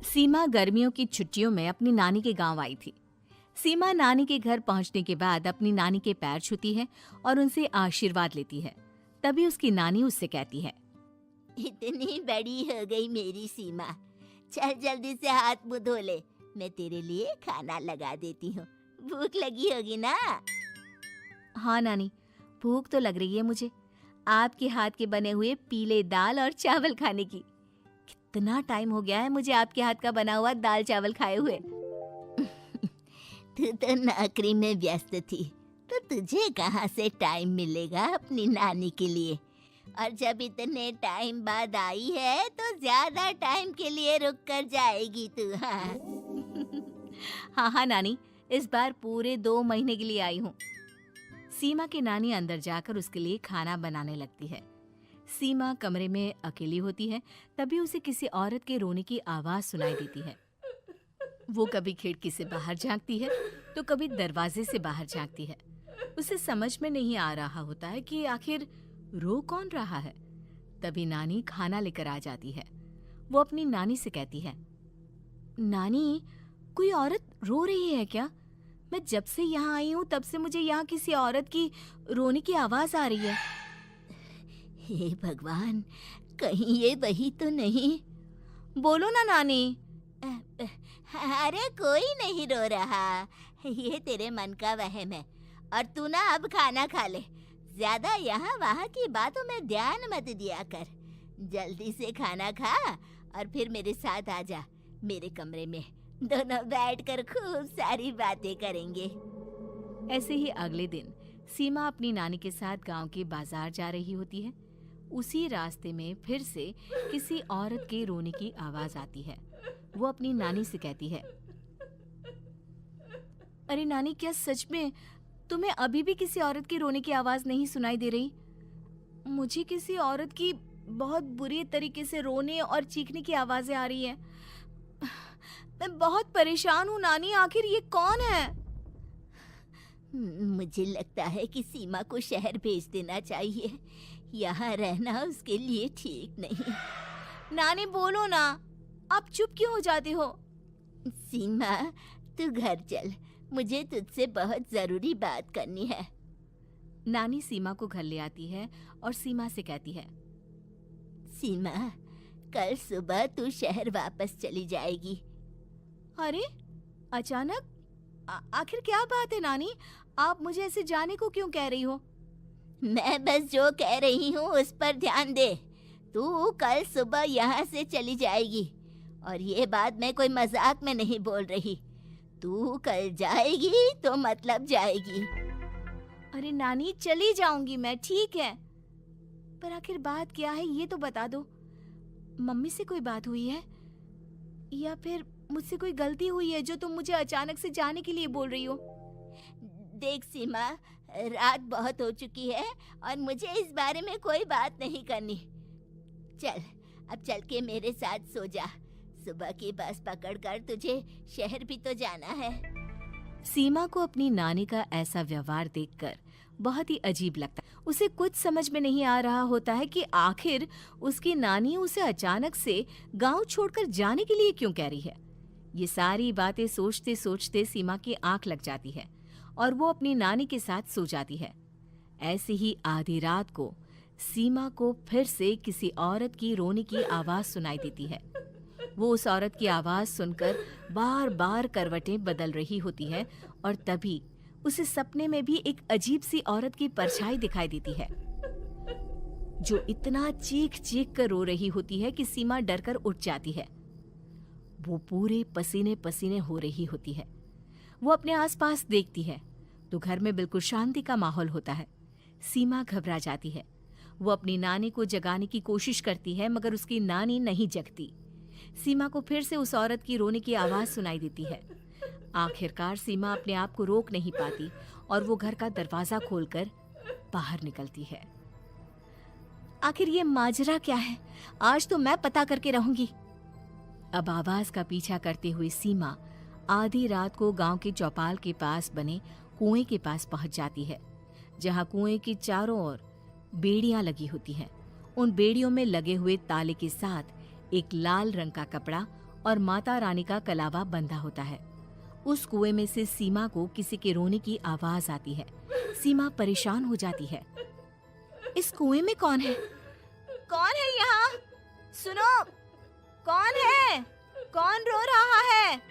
सीमा गर्मियों की छुट्टियों में अपनी नानी के गांव आई थी। सीमा नानी के घर पहुंचने के बाद अपनी नानी के पैर छूती है और उनसे आशीर्वाद लेती है। तभी उसकी नानी उससे कहती है, इतनी बड़ी हो गई मेरी सीमा, चल जल्दी से हाथ मुंह धो ले, मैं तेरे लिए खाना लगा देती हूँ। भूख लगी होगी ना? हाँ नानी, भूख तो लग रही है मुझे, आपके हाथ के बने हुए पीले दाल और चावल खाने की। कितना टाइम हो गया है मुझे आपके हाथ का बना हुआ दाल चावल खाए हुए। तू तो नौकरी में व्यस्त थी, तो तुझे कहाँ से टाइम मिलेगा अपनी नानी के लिए? और जब इतने टाइम बाद आई है तो ज्यादा टाइम के लिए रुक कर जाएगी तू। हाँ हाँ हाँ नानी, इस बार पूरे 2 महीने के लिए आई हूँ। सीमा की नानी अंदर जाकर उसके लिए खाना बनाने लगती है। सीमा कमरे में अकेली होती है, तभी उसे किसी औरत के रोने की आवाज सुनाई देती है। वो कभी खिड़की से बाहर झांकती है तो कभी दरवाजे से बाहर झांकती है। उसे समझ में नहीं आ रहा होता है कि आखिर रो कौन रहा है। तभी नानी खाना लेकर आ जाती है। वो अपनी नानी से कहती है, नानी, कोई औरत रो रही है क्या? मैं जब से यहाँ आई हूँ तब से मुझे यहाँ किसी औरत की रोने की आवाज आ रही है। हे भगवान, कहीं ये वही तो नहीं? बोलो ना नानी। अरे कोई नहीं रो रहा, ये तेरे मन का वहम है। और तू ना अब खाना खा ले, ज्यादा यहाँ वहाँ की बातों में ध्यान मत दिया कर। जल्दी से खाना खा और फिर मेरे साथ आ जा मेरे कमरे में, दोनों बैठकर खूब सारी बातें करेंगे। ऐसे ही अगले दिन सीमा अपनी नानी के साथ गांव के बाजार जा रही होती है। उसी रास्ते में फिर से किसी औरत के रोने की आवाज आती है। वो अपनी नानी से कहती है, अरे नानी, क्या सच में तुम्हें अभी भी किसी औरत की रोने की आवाज नहीं सुनाई दे रही? मुझे किसी औरत की बहुत बुरी तरीके से रोने और चीखने की आवाजें आ रही है। मैं बहुत परेशान हूँ नानी, आखिर ये कौन है? मुझे लगता है कि सीमा को शहर भेज देना चाहिए, यहाँ रहना उसके लिए ठीक नहीं। नानी बोलो ना, आप चुप क्यों हो जाते हो? सीमा, तू घर चल, मुझे तुझसे बहुत जरूरी बात करनी है। नानी सीमा को घर ले आती है और सीमा से कहती है, सीमा, कल सुबह तू शहर वापस चली जाएगी। अरे अचानक? आखिर क्या बात है नानी, आप मुझे ऐसे जाने को क्यों कह रही हो? मैं बस जो कह रही हूँ उस पर ध्यान दे। तू कल सुबह यहाँ से चली जाएगी, और ये बात मैं कोई मजाक में नहीं बोल रही। तू कल जाएगी तो मतलब जाएगी। अरे नानी, चली जाऊंगी मैं, ठीक है, पर आखिर बात क्या है ये तो बता दो। मम्मी से कोई बात हुई है या फिर मुझसे कोई गलती हुई है जो तुम मुझे अचानक से जाने के लिए बोल रही हो? देख सीमा, रात बहुत हो चुकी है और मुझे इस बारे में कोई बात नहीं करनी। चल, अब चल के मेरे साथ सो जा। सुबह की बस पकड़कर तुझे शहर भी तो जाना है। सीमा को अपनी नानी का ऐसा व्यवहार देखकर बहुत ही अजीब लगता है। उसे कुछ समझ में नहीं आ रहा होता है कि आखिर उसकी नानी उसे अचानक से गांव छोड़कर जाने के लिए क्यों कह रही है। ये सारी बातें सोचते सोचते सीमा की आंख लग जाती है और वो अपनी नानी के साथ सो जाती है। ऐसी ही आधी रात को सीमा को फिर से किसी औरत की रोने की आवाज सुनाई देती है। वो उस औरत की आवाज सुनकर बार बार करवटें बदल रही होती है और तभी उसे सपने में भी एक अजीब सी औरत की परछाई दिखाई देती है, जो इतना चीख चीख कर रो रही होती है कि सीमा डरकर उठ जाती है। वो पूरे पसीने पसीने हो रही होती है। वो अपने आसपास देखती है तो घर में बिल्कुल शांति का माहौल होता है। सीमा घबरा जाती है। वो अपनी नानी को जगाने की कोशिश करती है, मगर उसकी नानी नहीं जगती। सीमा को फिर से उस औरत की रोने की आवाज सुनाई देती है। आखिरकार सीमा अपने आप को रोक नहीं पाती और वो घर का दरवाजा खोलकर बाहर निकलती है। आखिर ये माजरा क्या है? आज तो मैं पता करके रहूंगी। अब आवाज का पीछा करते हुए सीमा आधी रात को गांव के चौपाल के पास बने कुएं के पास पहुंच जाती है, जहां कुएं की चारों ओर बेड़ियां लगी होती हैं। उन बेड़ियों में लगे हुए ताले के साथ एक लाल रंग का कपड़ा और माता रानी का कलावा बंधा होता है। उस कुएं में से सीमा को किसी के रोने की आवाज आती है। सीमा परेशान हो जाती है। इस कुएं में कौन है? कौन है यहाँ? सुनो, कौन है? कौन रो रहा है?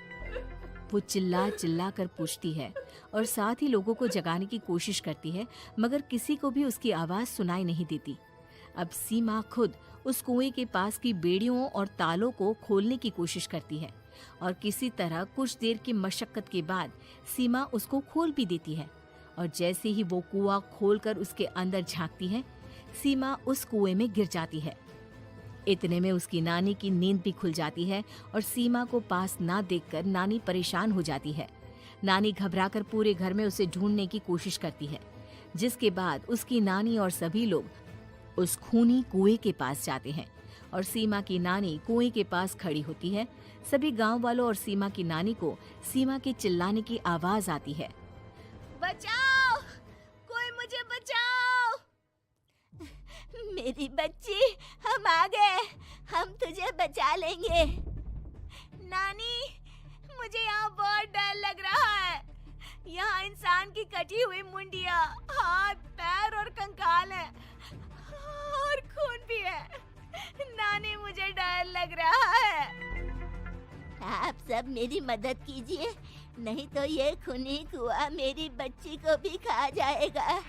वो चिल्ला चिल्ला कर पूछती है और साथ ही लोगों को जगाने की कोशिश करती है, मगर किसी को भी उसकी आवाज सुनाई नहीं देती। अब सीमा खुद उस कुएं के पास की बेड़ियों और तालों को खोलने की कोशिश करती है और किसी तरह कुछ देर की मशक्कत के बाद सीमा उसको खोल भी देती है। और जैसे ही वो कुआं खोलकर उसके अंदर झांकती है, सीमा उस कुएं में गिर जाती है। इतने में उसकी नानी की नींद भी खुल जाती है और सीमा को पास ना देखकर नानी परेशान हो जाती है। नानी घबराकर पूरे घर में उसे ढूंढने की कोशिश करती है, जिसके बाद उसकी नानी और सभी लोग उस खूनी कुएं के पास जाते हैं और सीमा की नानी कुएं के पास खड़ी होती है। सभी गांव वालों और सीमा की नानी को सीमा के चिल्लाने की आवाज आती है, बचाओ, कोई मुझे बचाओ। मेरी बच्ची, हम आ गए, हम तुझे बचा लेंगे। नानी, मुझे यहाँ बहुत डर लग रहा है। यहाँ इंसान की कटी हुई मुंडिया, हाथ, पैर और कंकाल है और खून भी है। नानी, मुझे डर लग रहा है। आप सब मेरी मदद कीजिए, नहीं तो ये खूनी कुआं मेरी बच्ची को भी खा जाएगा।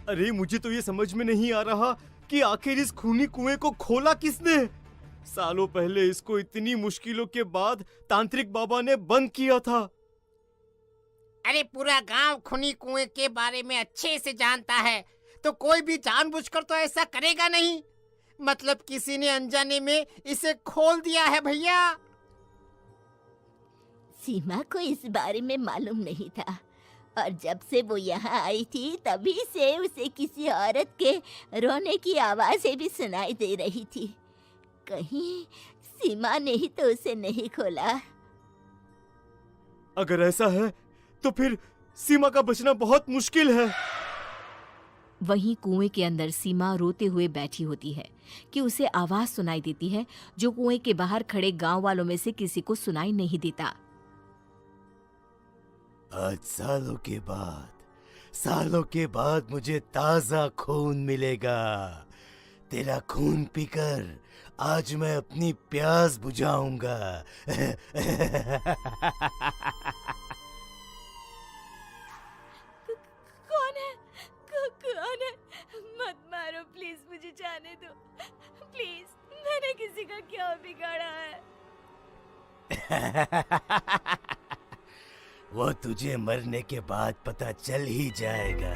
अरे मुझे तो ये समझ में नहीं आ रहा कि आखिर इस खूनी कुएं को खोला किसने। सालों पहले इसको इतनी मुश्किलों के बाद तांत्रिक बाबा ने बंद किया था। अरे पूरा गांव खूनी कुएं के बारे में अच्छे से जानता है, तो कोई भी जानबूझकर तो ऐसा करेगा नहीं। मतलब किसी ने अनजाने में इसे खोल दिया है भैया। सीमा को इस बारे में मालूम नहीं था और जब से वो यहाँ आई थी तभी से उसे किसी औरत के रोने की आवाजें भी सुनाई दे रही थी। कहीं सीमा ने ही तो उसे नहीं खोला। अगर ऐसा है तो फिर सीमा का बचना बहुत मुश्किल है। वहीं कुएं के अंदर सीमा रोते हुए बैठी होती है कि उसे आवाज सुनाई देती है जो कुएं के बाहर खड़े गांव वालों में से किसी को सुनाई नहीं देता। आज सालों के बाद मुझे ताजा खून मिलेगा। तेरा खून पीकर आज मैं अपनी प्यास बुझाऊंगा। कौन है? कौन है? मत मारो प्लीज, मुझे जाने दो प्लीज। मैंने किसी का क्या बिगाड़ा है? वो तुझे मरने के बाद पता चल ही जाएगा।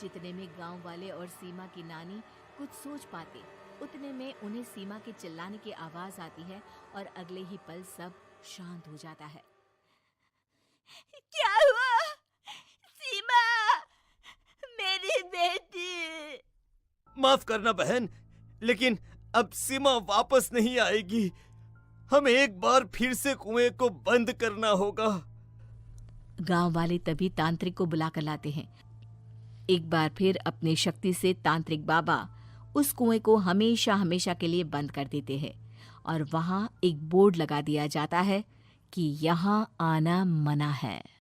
जितने में गांव वाले और सीमा की नानी कुछ सोच पाते, उतने में उन्हें सीमा के चिल्लाने की आवाज आती है और अगले ही पल सब शांत हो जाता है। क्या हुआ? सीमा, मेरी बेटी। माफ करना बहन, लेकिन अब सीमा वापस नहीं आएगी। हमें एक बार फिर से कुएं को बंद करना होगा। गांव वाले तभी तांत्रिक को बुला कर लाते हैं। एक बार फिर अपनी शक्ति से तांत्रिक बाबा उस कुएं को हमेशा हमेशा के लिए बंद कर देते हैं और वहां एक बोर्ड लगा दिया जाता है कि यहाँ आना मना है।